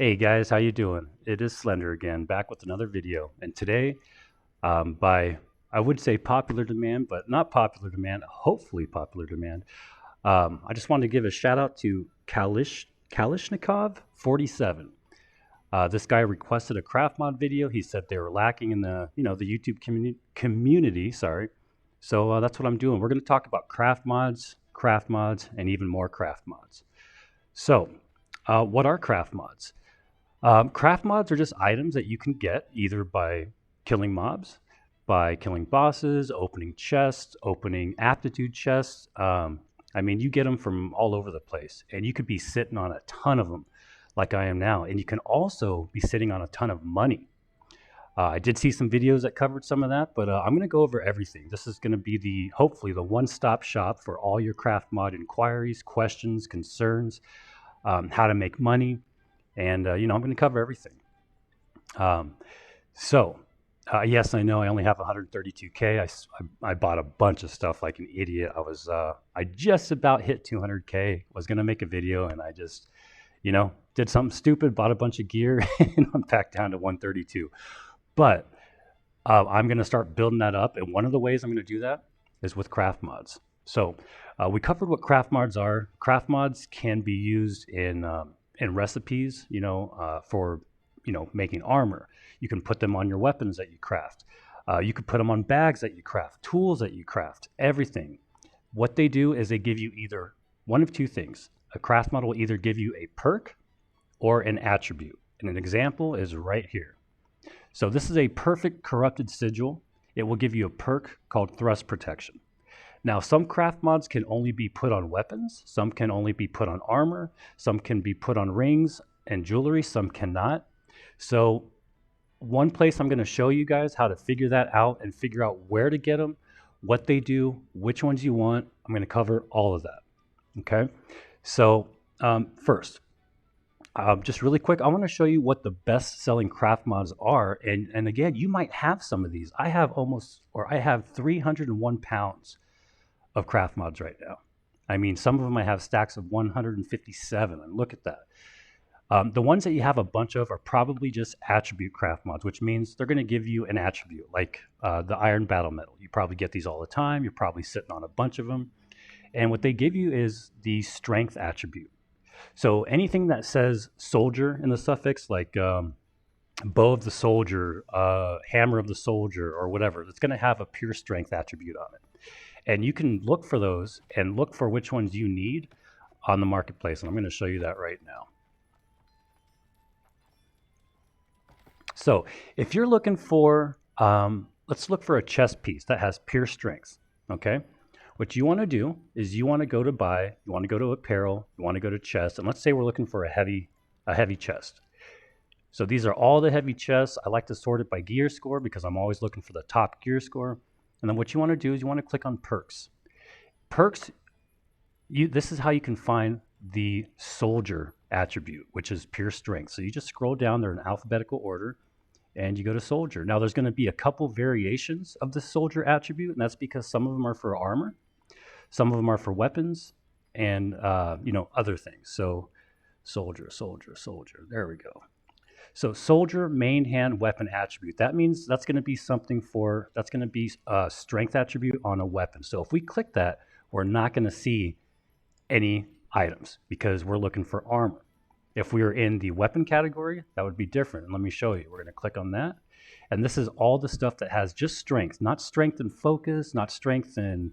Hey guys, how you doing? It is Slender again, back with another video. And today, by I would say popular demand, but not popular demand, hopefully popular demand, I just wanted to give a shout out to Kalishnikov 47. This guy requested a craft mod video. He said they were lacking in the YouTube community. Sorry, so that's what I'm doing. We're going to talk about craft mods, and even more craft mods. So, what are craft mods? Craft mods are just items that you can get either by killing mobs, by killing bosses, opening chests, opening aptitude chests. I mean, you get them from all over the place, and you could be sitting on a ton of them, like I am now. And you can also be sitting on a ton of money. I did see some videos that covered some of that, but I'm going to go over everything. This is going to be hopefully the one-stop shop for all your craft mod inquiries, questions, concerns, how to make money, and I'm going to cover everything. Um, so, yes, I know I only have 132K. I bought a bunch of stuff like an idiot. I just about hit 200K. Was going to make a video, and I just did something stupid, bought a bunch of gear, and I'm back down to 132. But I'm going to start building that up, and one of the ways I'm going to do that is with craft mods. So we covered what craft mods are. Craft mods can be used in recipes, for making armor. You can put them on your weapons that you craft. You could put them on bags that you craft, tools that you craft, everything. What they do is they give you either one of two things. A craft mod will either give you a perk or an attribute. And an example is right here. So this is a perfect corrupted sigil. It will give you a perk called thrust protection. Now, some craft mods can only be put on weapons, some can only be put on armor, some can be put on rings and jewelry, some cannot. So one place I'm going to show you guys how to figure that out and figure out where to get them, what they do, which ones you want. I'm going to cover all of that. Okay. So first, just really quick, I want to show you what the best selling craft mods are. And again, you might have some of these. I have 301 pounds of craft mods right now. I mean, some of them I have stacks of 157, and look at that. The ones that you have a bunch of are probably just attribute craft mods, which means they're going to give you an attribute, like the iron battle metal. You probably get these all the time. You're probably sitting on a bunch of them. And what they give you is the strength attribute. So anything that says soldier in the suffix, like bow of the soldier, hammer of the soldier, or whatever, it's going to have a pure strength attribute on it. And you can look for those and look for which ones you need on the marketplace. And I'm going to show you that right now. So if you're looking for, let's look for a chest piece that has pure strength, okay? What you want to do is you want to go to apparel, you want to go to chest, and let's say we're looking for a heavy chest. So these are all the heavy chests. I like to sort it by gear score because I'm always looking for the top gear score. And then what you want to do is you want to click on perks. Perks, this is how you can find the soldier attribute, which is pure strength. So you just scroll down there in alphabetical order and you go to soldier. Now there's going to be a couple variations of the soldier attribute, and that's because some of them are for armor, some of them are for weapons, and other things. So soldier, there we go. So soldier main hand weapon attribute. That means that's going to be a strength attribute on a weapon. So if we click that, we're not going to see any items because we're looking for armor. If we were in the weapon category, that would be different. And let me show you. We're going to click on that. And this is all the stuff that has just strength, not strength and focus, not strength and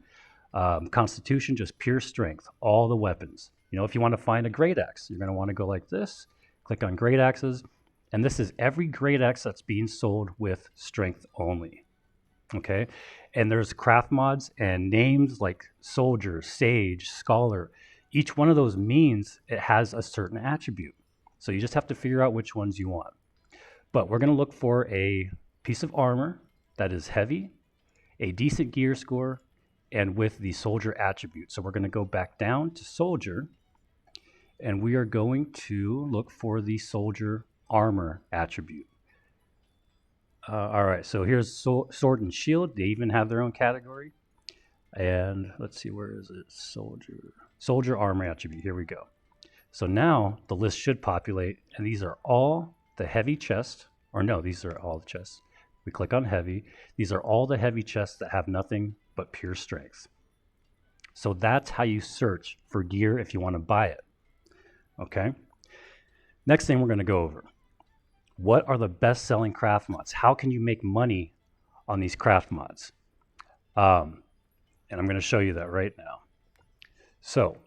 constitution, just pure strength, all the weapons. If you want to find a great axe, you're going to want to go like this, click on great axes. And this is every great axe that's being sold with strength only. Okay. And there's craft mods and names like soldier, sage, scholar. Each one of those means it has a certain attribute. So you just have to figure out which ones you want. But we're going to look for a piece of armor that is heavy, a decent gear score, and with the soldier attribute. So we're going to go back down to soldier, and we are going to look for the soldier armor attribute. All right, so here's sword and shield. They even have their own category. And let's see, where is it? Soldier armor attribute. Here we go. So now the list should populate, and these are all the heavy chests, or no, these are all the chests. We click on heavy. These are all the heavy chests that have nothing but pure strength. So that's how you search for gear if you want to buy it. Okay. Next thing we're going to go over. What are the best selling craft mods? How can you make money on these craft mods? And I'm going to show you that right now. So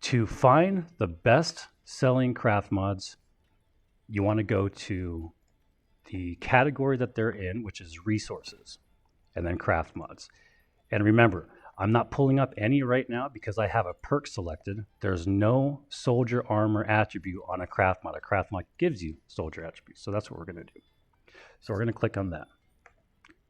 to find the best selling craft mods, you want to go to the category that they're in, which is resources, and then craft mods. And remember, I'm not pulling up any right now because I have a perk selected. There's no soldier armor attribute on a craft mod. A craft mod gives you soldier attributes. So that's what we're going to do. So we're going to click on that.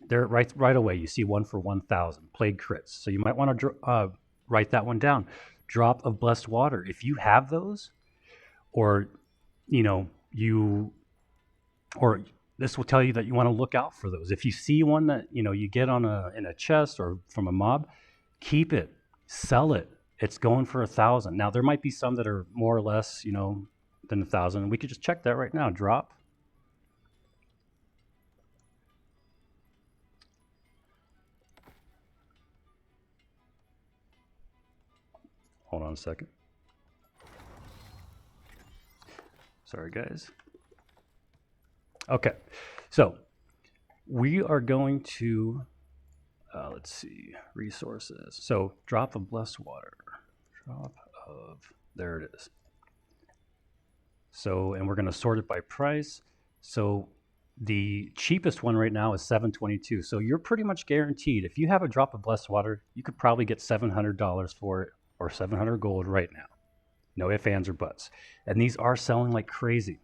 There, right away, you see 1 for 1,000 plague crits. So you might want to write that one down. Drop of blessed water. If you have those, or this will tell you that you want to look out for those. If you see one that you get in a chest or from a mob, keep it, sell it. It's going for 1,000. Now there might be some that are more or less, than 1,000. We could just check that right now. Drop. Hold on a second. Sorry, guys. Okay, so we are going to, let's see, resources. So drop of blessed water. There it is. So, and we're going to sort it by price. So the cheapest one right now is $722. So you're pretty much guaranteed. If you have a drop of blessed water, you could probably get $700 for it, or 700 gold right now. No ifs, ands, or buts. And these are selling like crazy.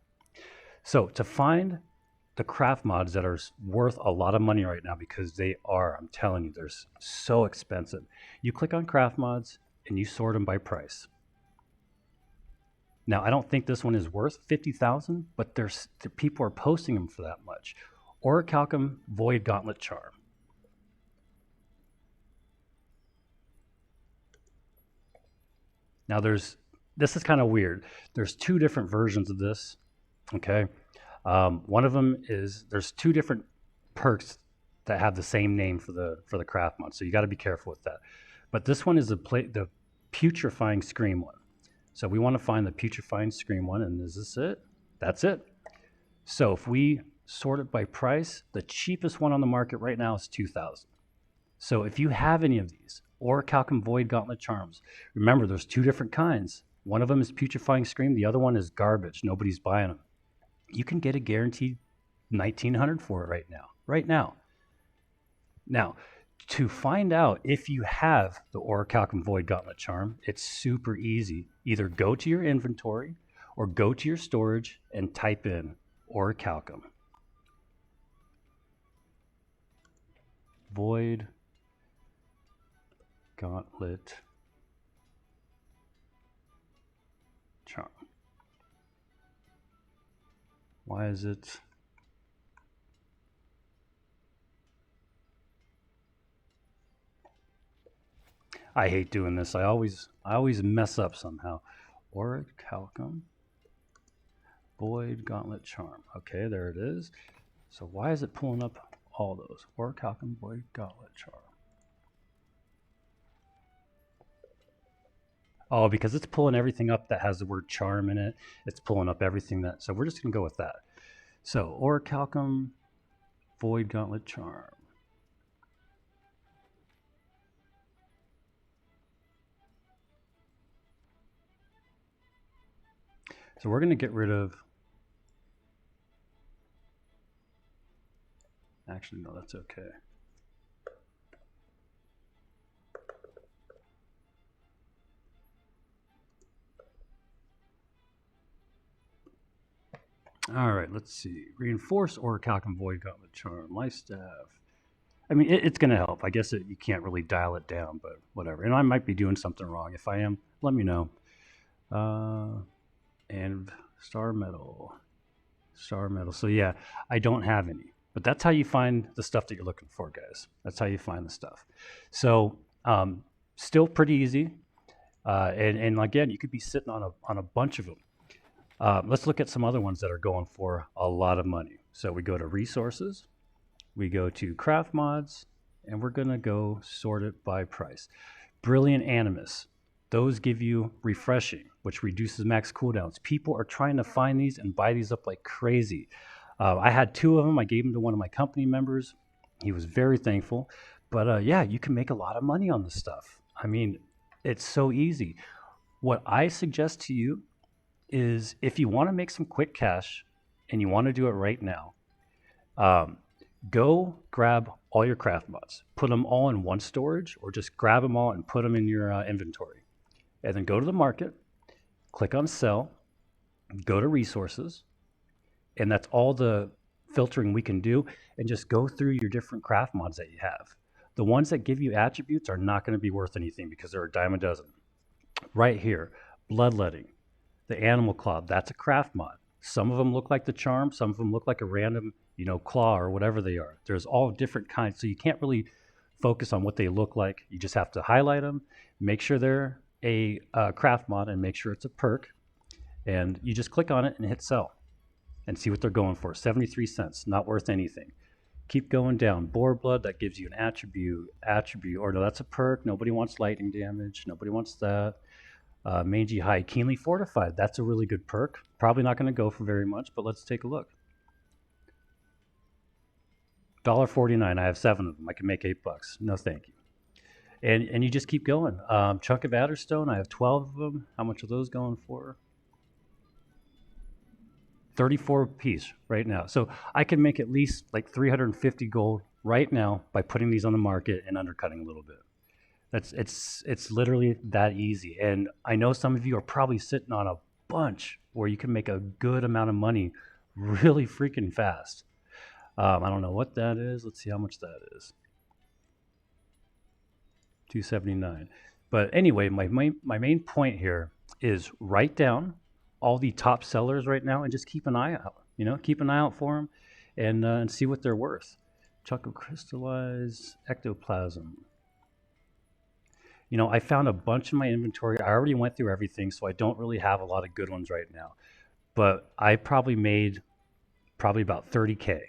So to find the craft mods that are worth a lot of money right now, because they are, I'm telling you, they're so expensive. You click on craft mods and you sort them by price. Now, I don't think this one is worth 50,000, but people are posting them for that much. Orichalcum Void Gauntlet Charm. Now this is kind of weird. There's 2 different versions of this, okay? One of them is, there's 2 different perks that have the same name for the craft mod, so you got to be careful with that. But this one is the Putrefying Scream one. So we want to find the Putrefying Scream one, and is this it? That's it. So if we sort it by price, the cheapest one on the market right now is 2,000. So if you have any of these, Orichalcum Void Gauntlet Charms, remember there's 2 different kinds. One of them is Putrefying Scream, the other one is garbage. Nobody's buying them. You can get a guaranteed 1,900 for it right now. Right now. Now, to find out if you have the Orichalcum Void Gauntlet Charm, it's super easy. Either go to your inventory or go to your storage and type in Orichalcum Void Gauntlet Charm. Why is it? I hate doing this. I always mess up somehow. Orichalcum Void Gauntlet Charm. Okay, there it is. So why is it pulling up all those? Orichalcum Void Gauntlet Charm. Oh, because it's pulling everything up that has the word charm in it. It's pulling up everything that, so we're just going to go with that. So, Orichalcum Void Gauntlet Charm. So we're going to get rid of, actually, no, that's okay. All right, let's see. Reinforce Orichalcum Void Gauntlet Charm. Life Staff. I mean, it's going to help. I guess you can't really dial it down, but whatever. And I might be doing something wrong. If I am, let me know. And Star Metal. So yeah, I don't have any. But that's how you find the stuff that you're looking for, guys. That's how you find the stuff. So still pretty easy. And again, you could be sitting on a bunch of them. Let's look at some other ones that are going for a lot of money. So we go to resources, we go to craft mods, and we're going to go sort it by price. Brilliant Animus. Those give you refreshing, which reduces max cooldowns. People are trying to find these and buy these up like crazy. I had two of them. I gave them to one of my company members. He was very thankful. But yeah, you can make a lot of money on this stuff. I mean, it's so easy. What I suggest to you is if you want to make some quick cash and you want to do it right now, um, go grab all your craft mods, put them all in one storage, or just grab them all and put them in your inventory. And then go to the market, click on sell, go to resources, and that's all the filtering we can do. And just go through your different craft mods that you have. The ones that give you attributes are not going to be worth anything because they're a dime a dozen. Right here, bloodletting, the animal claw, that's a craft mod. Some of them look like the charm, some of them look like a random, claw or whatever they are. There's all different kinds, so you can't really focus on what they look like. You just have to highlight them, make sure they're a craft mod, and make sure it's a perk. And you just click on it and hit sell and see what they're going for. 73 cents, not worth anything. Keep going down. Boar blood, that gives you an attribute, or no, that's a perk. Nobody wants lightning damage. Nobody wants that. Mangy hide, keenly fortified. That's a really good perk. Probably not going to go for very much, but let's take a look. $1.49. I have 7 of them. I can make $8. No, thank you. And you just keep going. Chunk of Adderstone. I have 12 of them. How much are those going for? 34 a piece right now. So I can make at least like 350 gold right now by putting these on the market and undercutting a little bit. It's literally that easy. And I know some of you are probably sitting on a bunch where you can make a good amount of money really freaking fast. I don't know what that is. Let's see how much that is. 279. But anyway, my main point here is write down all the top sellers right now and just keep an eye out. Keep an eye out for them and see what they're worth. Chunk of crystallized ectoplasm. I found a bunch in my inventory. I already went through everything, so I don't really have a lot of good ones right now. But I probably made about 30K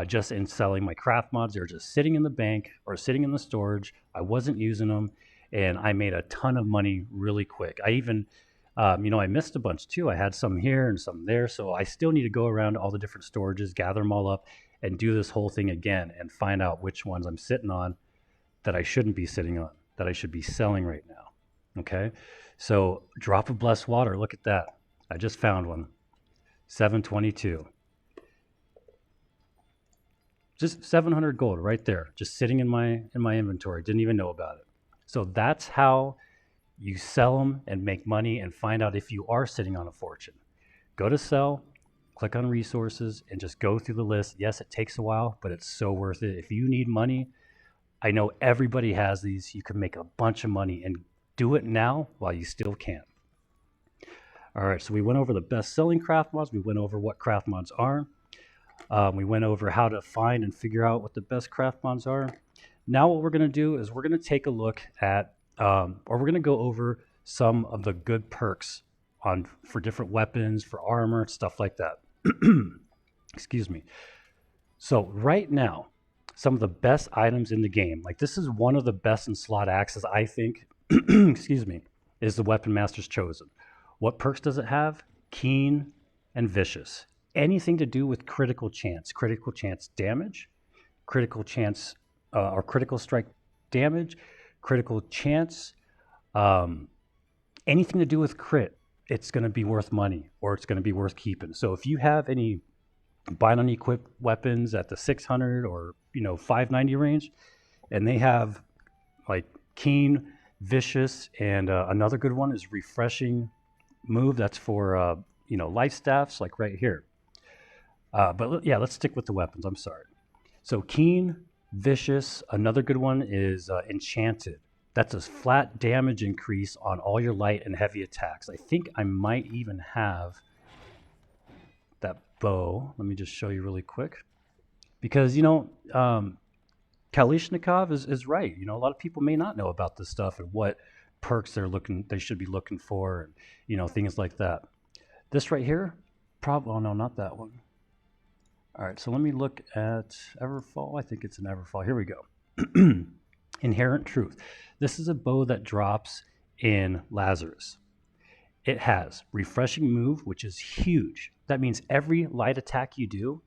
just in selling my craft mods. They were just sitting in the bank or sitting in the storage. I wasn't using them, and I made a ton of money really quick. I even, I missed a bunch too. I had some here and some there, so I still need to go around to all the different storages, gather them all up, and do this whole thing again and find out which ones I'm sitting on that I shouldn't be sitting on, that I should be selling right now. Okay, so drop of blessed water. Look at that. I just found one. 722. Just 700 gold right there, just sitting in my inventory. Didn't even know about it. So that's how you sell them and make money and find out if you are sitting on a fortune. Go to sell, click on resources, and just go through the list. Yes, it takes a while, but it's so worth it. If you need money, I know everybody has these. You can make a bunch of money and do it now while you still can. All right, so we went over the best-selling craft mods. We went over what craft mods are. We went over how to find and figure out what the best craft mods are. Now what we're going to do is we're going to take a look at, or we're going to go over some of the good perks for different weapons, for armor, stuff like that. Excuse me. So right now, some of the best items in the game, like this is one of the best in slot axes, I think, excuse me, is the Weapon Master's Chosen. What perks does it have? Keen and Vicious. Anything to do with critical chance damage, critical chance or critical strike damage, critical chance, anything to do with crit, it's going to be worth money or it's going to be worth keeping. So if you have any bind on equipped weapons at the 600 or 590 range, and they have like Keen, Vicious, and another good one is Refreshing Move. That's for life staffs, like right here. But yeah, let's stick with the weapons. I'm sorry. So Keen, Vicious. Another good one is Enchanted. That's a flat damage increase on all your light and heavy attacks. I think I might even have that bow. Let me just show you really quick. Because, Kalishnikov is right. A lot of people may not know about this stuff and what perks they should be looking for, and things like that. This right here, probably, oh no, not that one. All right, so let me look at Everfall. I think it's an Everfall. Here we go. Inherent Truth. This is a bow that drops in Lazarus. It has refreshing move, which is huge. That means every light attack you do,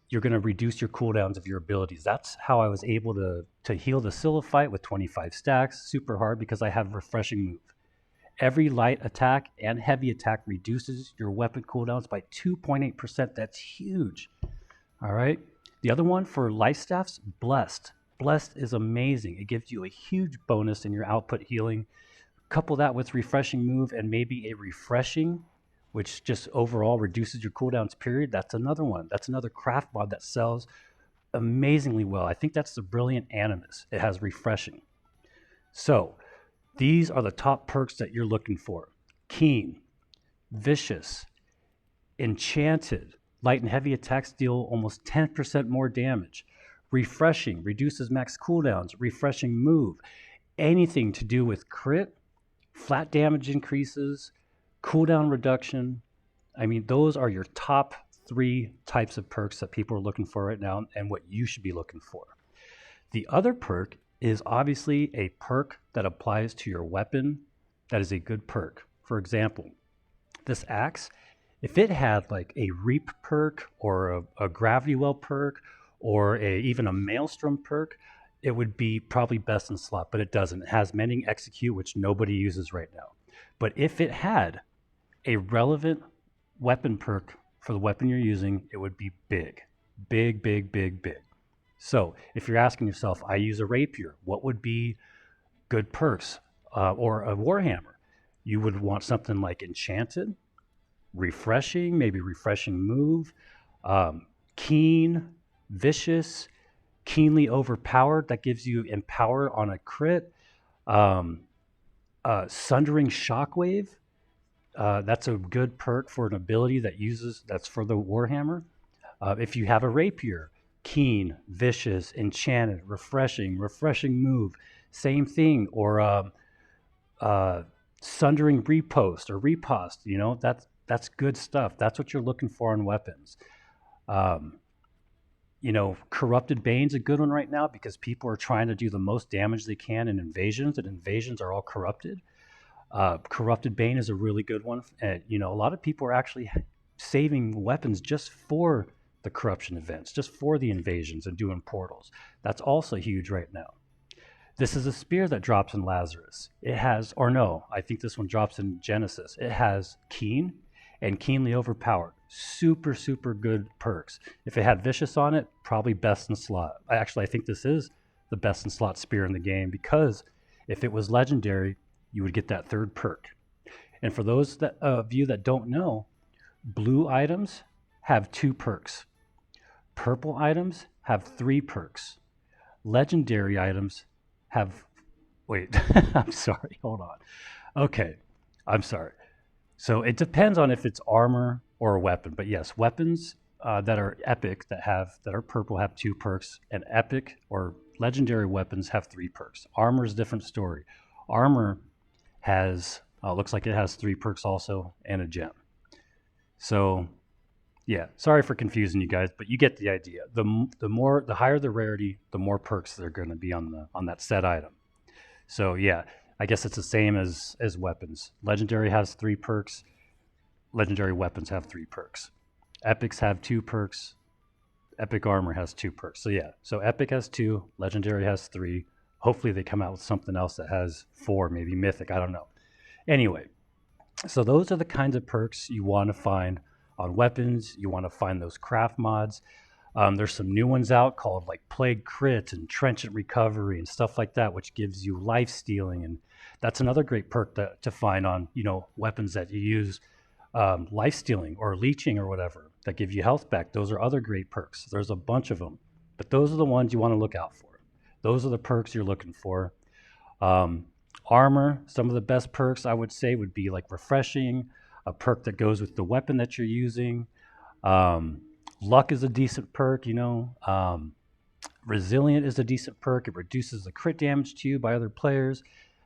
you're going to reduce your cooldowns of your abilities. That's how I was able to heal the Scylla fight with 25 stacks, super hard, because I have refreshing move. Every light attack and heavy attack reduces your weapon cooldowns by 2.8%. That's huge. All right. The other one for life staffs, Blessed. Blessed is amazing. It gives you a huge bonus in your output healing. Couple that with refreshing move and maybe a refreshing, which just overall reduces your cooldowns period. That's another one. That's another craft mod that sells amazingly well. I think that's the brilliant Animus. It has refreshing. So these are the top perks that you're looking for. Keen, Vicious, Enchanted. Light and heavy attacks deal almost 10% more damage. Refreshing, reduces max cooldowns. Refreshing move. Anything to do with crit, flat damage increases, cooldown reduction. I mean, those are your top 3 types of perks that people are looking for right now and what you should be looking for. The other perk is obviously a perk that applies to your weapon that is a good perk. For example, this axe, if it had like a Reap perk or a Gravity Well perk or even a Maelstrom perk, it would be probably best in slot, but it doesn't. It has Mending Execute, which nobody uses right now. But if it had a relevant weapon perk for the weapon you're using, it would be big. Big, big, big, big. So if you're asking yourself, I use a rapier, what would be good perks? Or a Warhammer, you would want something like Enchanted, refreshing, maybe refreshing move, keen, vicious, keenly overpowered, that gives you empower on a crit, sundering shockwave, that's a good perk for an ability that's for the Warhammer. If you have a rapier, keen, vicious, enchanted, refreshing move, same thing. Or sundering repost or repost, that's good stuff. That's what you're looking for in weapons. Corrupted Bane's a good one right now because people are trying to do the most damage they can in invasions, and invasions are all corrupted. Corrupted Bane is a really good one. And, a lot of people are actually saving weapons just for the corruption events, just for the invasions and doing portals. That's also huge right now. This is a spear that drops in Lazarus. It has, or no, I think this one drops in Genesis. It has Keen and Keenly Overpowered. Super, super good perks. If it had Vicious on it, probably best in slot. I think this is the best in slot spear in the game because if it was legendary, you would get that third perk. And for those of you that don't know, blue items have 2 perks. Purple items have 3 perks. Legendary items have, wait, I'm sorry, hold on. Okay, I'm sorry. So it depends on if it's armor or a weapon. But yes, weapons that are epic, that are purple, have 2 perks, and epic or legendary weapons have 3 perks. Armor is a different story. Armor has, looks like it has 3 perks also, and a gem. So yeah, sorry for confusing you guys, but you get the idea. The higher the rarity, the more perks they're going to be on that set item. So yeah, I guess it's the same as weapons. Legendary has 3 perks. Legendary weapons have 3 perks. Epics have 2 perks. Epic armor has 2 perks. So yeah, so epic has 2, legendary has 3. Hopefully they come out with something else that has 4, maybe mythic, I don't know. Anyway, so those are the kinds of perks you want to find on weapons. You want to find those craft mods. There's some new ones out called like Plague Crit and Trenchant Recovery and stuff like that, which gives you life stealing, and that's another great perk to find on weapons that you use, life stealing or leeching or whatever, that give you health back. Those are other great perks. There's a bunch of them, but those are the ones you want to look out for. Those are the perks you're looking for. Armor, some of the best perks I would say would be like refreshing, a perk that goes with the weapon that you're using. Luck is a decent perk, Resilient is a decent perk. It reduces the crit damage to you by other players.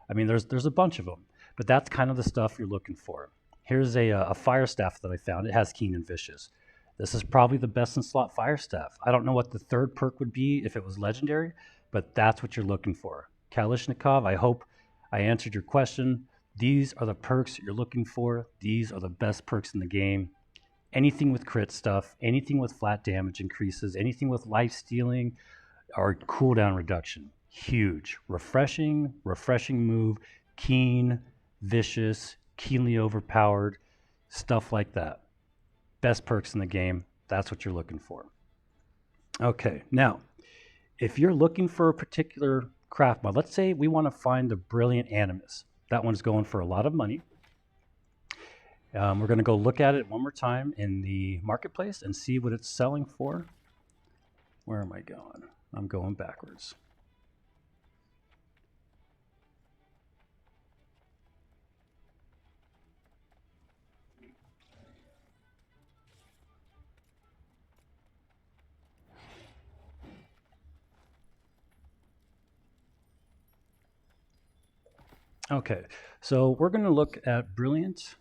I mean, there's a bunch of them, but that's kind of the stuff you're looking for. Here's a fire staff that I found. It has keen and vicious. This is probably the best in slot fire staff. I don't know what the third perk would be if it was legendary, but that's what you're looking for. Kalishnikov, I hope I answered your question. These are the perks you're looking for. These are the best perks in the game. Anything with crit stuff, anything with flat damage increases, anything with life stealing or cooldown reduction. Huge. Refreshing move, keen, vicious, keenly overpowered, stuff like that. Best perks in the game. That's what you're looking for. Okay, now, if you're looking for a particular craft mod, let's say we want to find the Brilliant Animus. That one's going for a lot of money. We're going to go look at it one more time in the marketplace and see what it's selling for. Where am I going? I'm going backwards. Okay, so we're going to look at Brilliant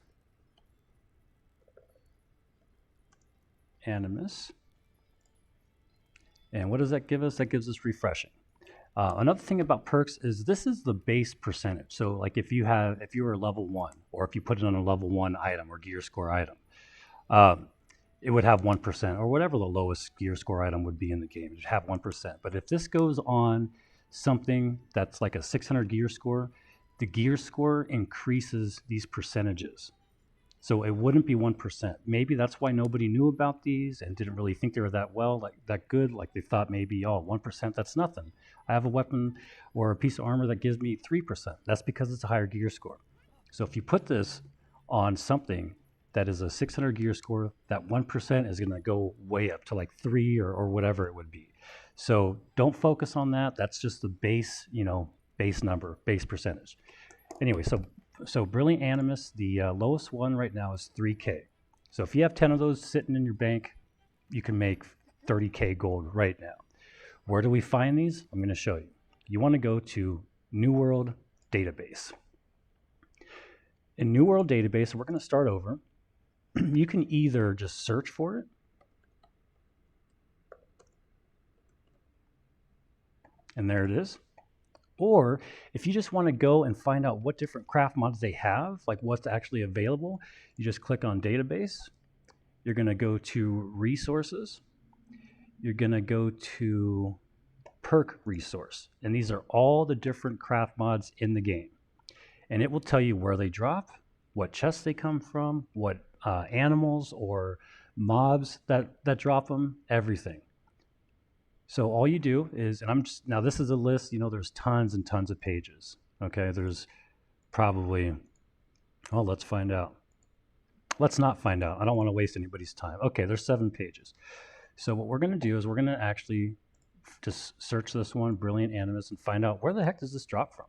Animus. And what does that give us? That gives us refreshing. Another thing about perks is this is the base percentage. So like if you were level 1, or if you put it on a level 1 item or gear score item, it would have 1%, or whatever the lowest gear score item would be in the game. It would have 1%. But if this goes on something that's like a 600 gear score, the gear score increases these percentages. So it wouldn't be 1%. Maybe that's why nobody knew about these and didn't really think they were that good. Like they thought maybe, 1%, that's nothing. I have a weapon or a piece of armor that gives me 3%. That's because it's a higher gear score. So if you put this on something that is a 600 gear score, that 1% is going to go way up to like 3 or whatever it would be. So don't focus on that. That's just the base, base number, base percentage. Anyway, so Brilliant Animus, the lowest one right now is 3K. So if you have 10 of those sitting in your bank, you can make 30K gold right now. Where do we find these? I'm going to show you. You want to go to New World Database. In New World Database, we're going to start over. You can either just search for it, and there it is. Or if you just want to go and find out what different craft mods they have, like what's actually available, you just click on Database. You're going to go to Resources. You're going to go to Perk Resource. And these are all the different craft mods in the game. And it will tell you where they drop, what chests they come from, what animals or mobs that drop them, everything. So all you do is, and now this is a list, there's tons and tons of pages. Okay, there's probably, let's find out. Let's not find out. I don't want to waste anybody's time. Okay, there's 7 pages. So what we're going to do is we're going to actually just search this one, Brilliant Animus, and find out where the heck does this drop from.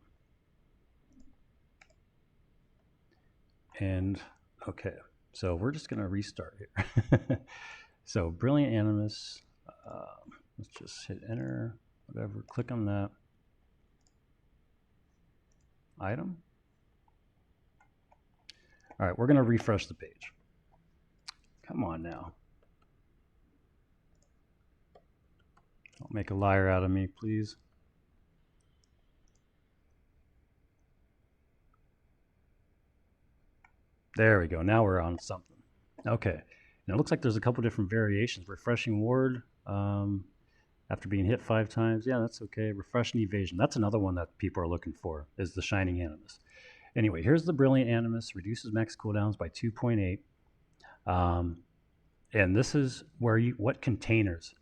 And okay, so we're just going to restart here. So Brilliant Animus, let's just hit enter, whatever, click on that. Item. All right, we're going to refresh the page. Come on now. Don't make a liar out of me, please. There we go. Now we're on something. Okay. And it looks like there's a couple different variations. Refreshing ward after being hit 5 times. Yeah, that's okay. Refreshing evasion. That's another one that people are looking for, is the Shining Animus. Anyway, here's the Brilliant Animus. Reduces max cooldowns by 2.8. And this is where what containers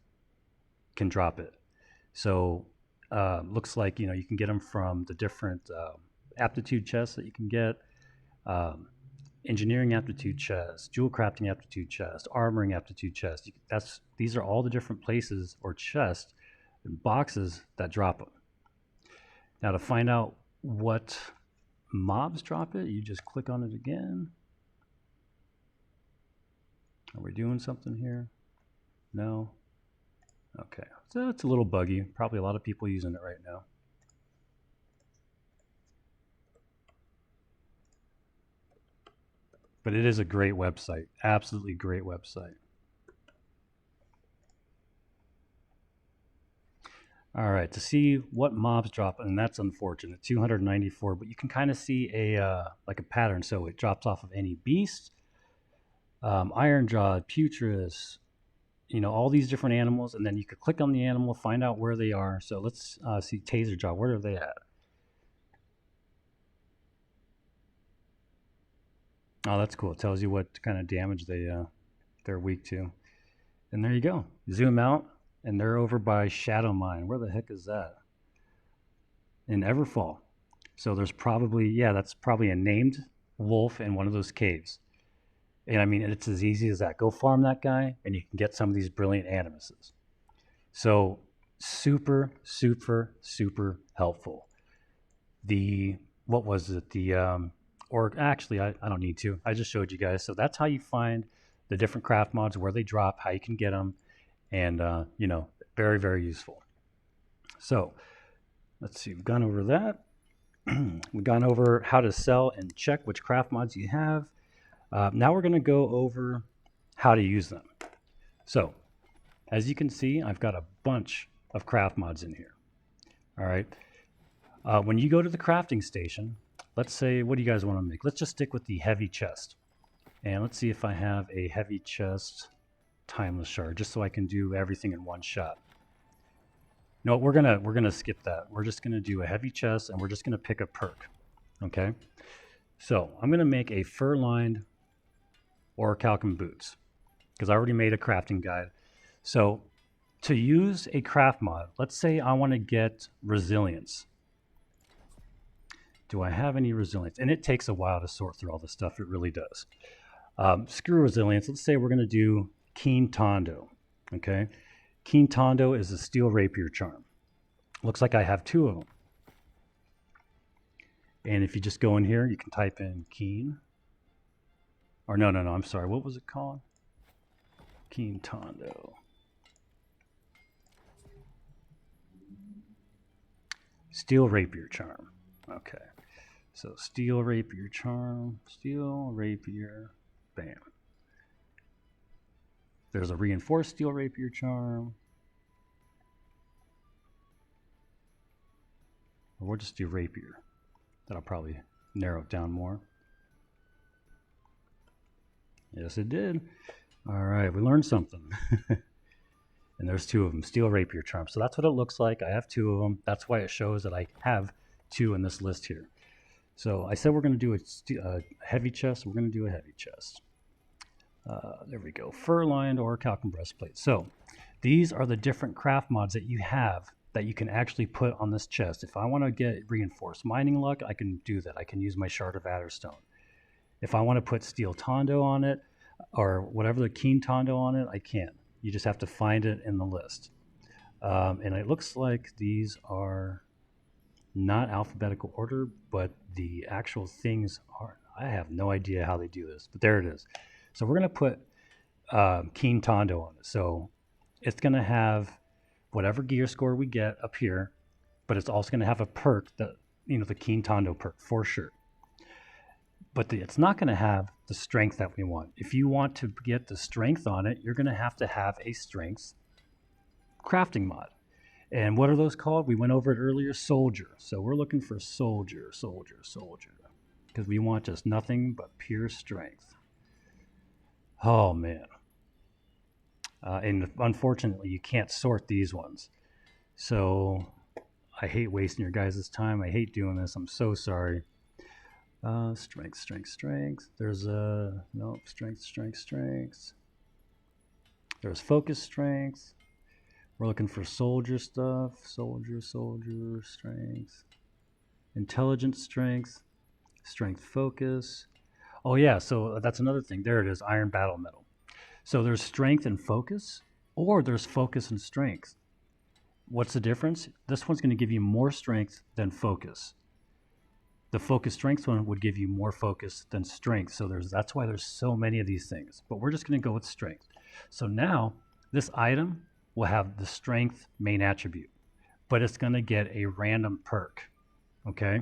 can drop it. So looks like, you can get them from the different aptitude chests that you can get. Engineering aptitude chest, jewel crafting aptitude chest, armoring aptitude chest. These are all the different places or chests and boxes that drop them. Now to find out what mobs drop it, you just click on it again. Are we doing something here? No? Okay, so it's a little buggy. Probably a lot of people using it right now. But it is a great website. Absolutely great website. All right, to see what mobs drop, and that's unfortunate, 294, but you can kind of see a like a pattern. So it drops off of any beast, iron jawed, putris, all these different animals, and then you could click on the animal, find out where they are. So let's see taser jaw. Where are they at? Oh, that's cool. It tells you what kind of damage they're weak to. And there you go. Zoom out, and they're over by Shadow Mine. Where the heck is that? In Everfall. So there's probably, yeah, that's probably a named wolf in one of those caves. And I mean, it's as easy as that. Go farm that guy, and you can get some of these brilliant animuses. So super, super, super helpful. What was it? Or actually, I don't need to. I just showed you guys. So that's how you find the different craft mods, where they drop, how you can get them, and very, very useful. So let's see, we've gone over that. We've gone over how to sell and check which craft mods you have. Now we're going to go over how to use them. So as you can see, I've got a bunch of craft mods in here. All right. When you go to the crafting station, let's say, what do you guys want to make? Let's just stick with the heavy chest. And let's see if I have a heavy chest timeless shard, just so I can do everything in one shot. No, we're gonna skip that. We're just gonna do a heavy chest, and we're just gonna pick a perk. Okay. So I'm gonna make a fur-lined orichalcum boots, because I already made a crafting guide. So to use a craft mod, let's say I want to get resilience. Do I have any resilience? And it takes a while to sort through all this stuff. It really does. Screw resilience. Let's say we're going to do Keen Tondo. Okay. Keen Tondo is a steel rapier charm. Looks like I have 2 of them. And if you just go in here, you can type in Keen. Or no, I'm sorry. What was it called? Keen Tondo. Steel rapier charm. Okay. So steel rapier charm, steel rapier, bam. There's a reinforced steel rapier charm. Or we'll just do rapier. That'll probably narrow it down more. Yes, it did. All right, we learned something. And there's 2 of them, steel rapier charm. So that's what it looks like. I have 2 of them. That's why it shows that I have 2 in this list here. So I said we're going to do a heavy chest. We're going to do a heavy chest. There we go. Fur-lined orichalcum breastplate. So these are the different craft mods that you have that you can actually put on this chest. If I want to get reinforced mining luck, I can do that. I can use my shard of Adderstone. If I want to put steel tondo on it, or whatever the Keen Tondo on it, I can. You just have to find it in the list. And it looks like these are not alphabetical order, but the actual things are. I have no idea how they do this, but there it is. So we're going to put Keen Tondo on it. So it's going to have whatever gear score we get up here, but it's also going to have a perk that, the Keen Tondo perk for sure. But it's not going to have the strength that we want. If you want to get the strength on it, you're going to have a strength crafting mod. And what are those called? We went over it earlier, soldier. So we're looking for soldier, because we want just nothing but pure strength. Oh, man. And unfortunately, you can't sort these ones. So I hate wasting your guys' time. I hate doing this. I'm so sorry. Strength. There's strength. There's focus strength. We're looking for soldier stuff. Soldier, strength. Intelligence strength. Strength focus. Oh yeah, so that's another thing. There it is, iron battle metal. So there's strength and focus, or there's focus and strength. What's the difference? This one's going to give you more strength than focus. The focus strength one would give you more focus than strength. So that's why there's so many of these things. But we're just going to go with strength. So now this item will have the strength main attribute, but it's going to get a random perk. Okay.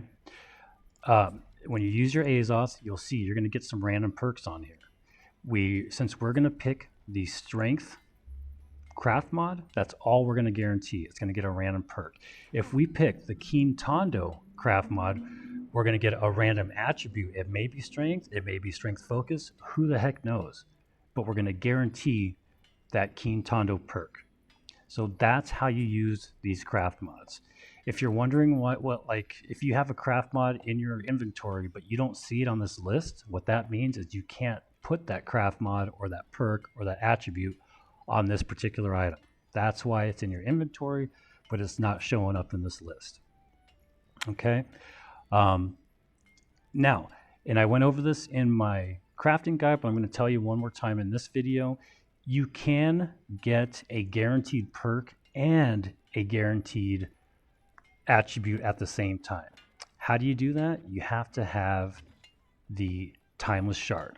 when you use your Azoth, you'll see you're going to get some random perks on here. Since we're going to pick the strength craft mod, that's all we're going to guarantee. It's going to get a random perk. If we pick the Keen Tondo craft mod, we're going to get a random attribute. It may be strength focus, who the heck knows, but we're going to guarantee that Keen Tondo perk. So that's how you use these craft mods. If you're wondering like if you have a craft mod in your inventory but you don't see it on this list, what that means is you can't put that craft mod or that perk or that attribute on this particular item. That's why it's in your inventory, but it's not showing up in this list. Okay. Now, and I went over this in my crafting guide, but I'm going to tell you one more time in this video. You can get a guaranteed perk and a guaranteed attribute at the same time. How do you do that? You have to have the Timeless Shard.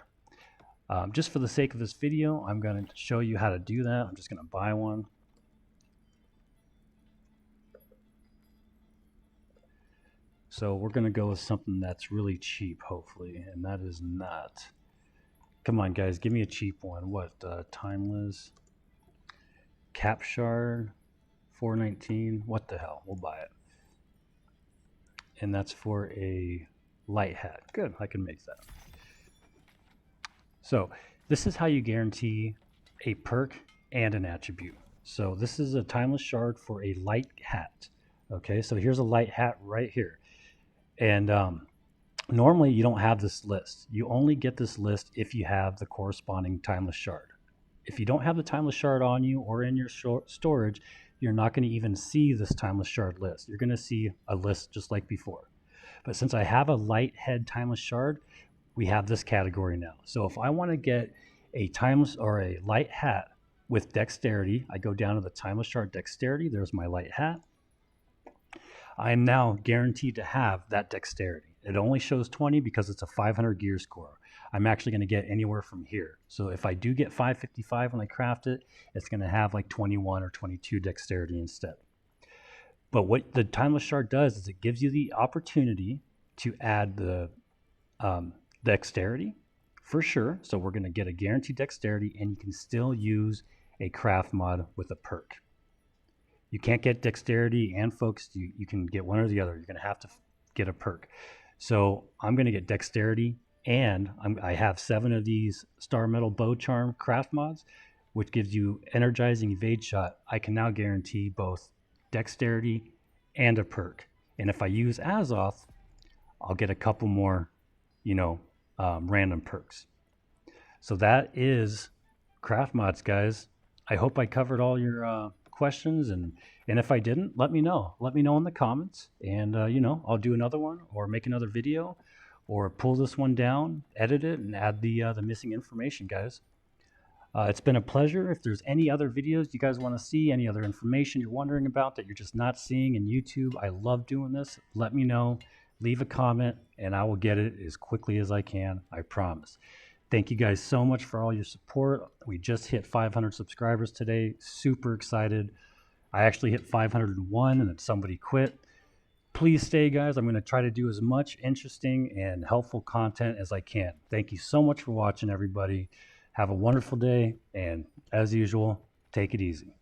Just for the sake of this video, I'm going to show you how to do that. I'm just going to buy one. So we're going to go with something that's really cheap, hopefully, and that is not. Come on, guys, give me a cheap one. What? Timeless Cap Shard, $4.19. What the hell? We'll buy it. And that's for a light hat. Good, I can make that. So this is how you guarantee a perk and an attribute. So this is a Timeless Shard for a light hat. Okay, so here's a light hat right here. And normally you don't have this list. You only get this list if you have the corresponding Timeless Shard. If you don't have the Timeless Shard on you or in your storage, you're not going to even see this Timeless Shard list. You're going to see a list just like before. But since I have a light head Timeless Shard, we have this category now. So if I want to get a Timeless or a light hat with dexterity, I go down to the Timeless Shard dexterity. There's my light hat. I am now guaranteed to have that dexterity. It only shows 20 because it's a 500 gear score. I'm actually going to get anywhere from here. So if I do get 555 when I craft it, it's going to have like 21 or 22 dexterity instead. But what the Timeless Shard does is it gives you the opportunity to add the dexterity for sure. So we're going to get a guaranteed dexterity, and you can still use a craft mod with a perk. You can't get dexterity and focus. You can get one or the other. You're going to have to get a perk. So I'm going to get dexterity, and I have 7 of these Star Metal Bow Charm craft mods, which gives you energizing evade shot. I can now guarantee both dexterity and a perk. And if I use Azoth, I'll get a couple more, random perks. So that is craft mods, guys. I hope I covered all your questions, and if I didn't, let me know in the comments, and I'll do another one or make another video or pull this one down, edit it, and add the missing information, guys. It's been a pleasure. If there's any other videos you guys want to see, any other information you're wondering about that you're just not seeing in YouTube, I love doing this. Let me know, leave a comment, and I will get it as quickly as I can, I promise. Thank you guys so much for all your support. We just hit 500 subscribers today. Super excited. I actually hit 501 and then somebody quit. Please stay, guys. I'm going to try to do as much interesting and helpful content as I can. Thank you so much for watching, everybody. Have a wonderful day, and as usual, take it easy.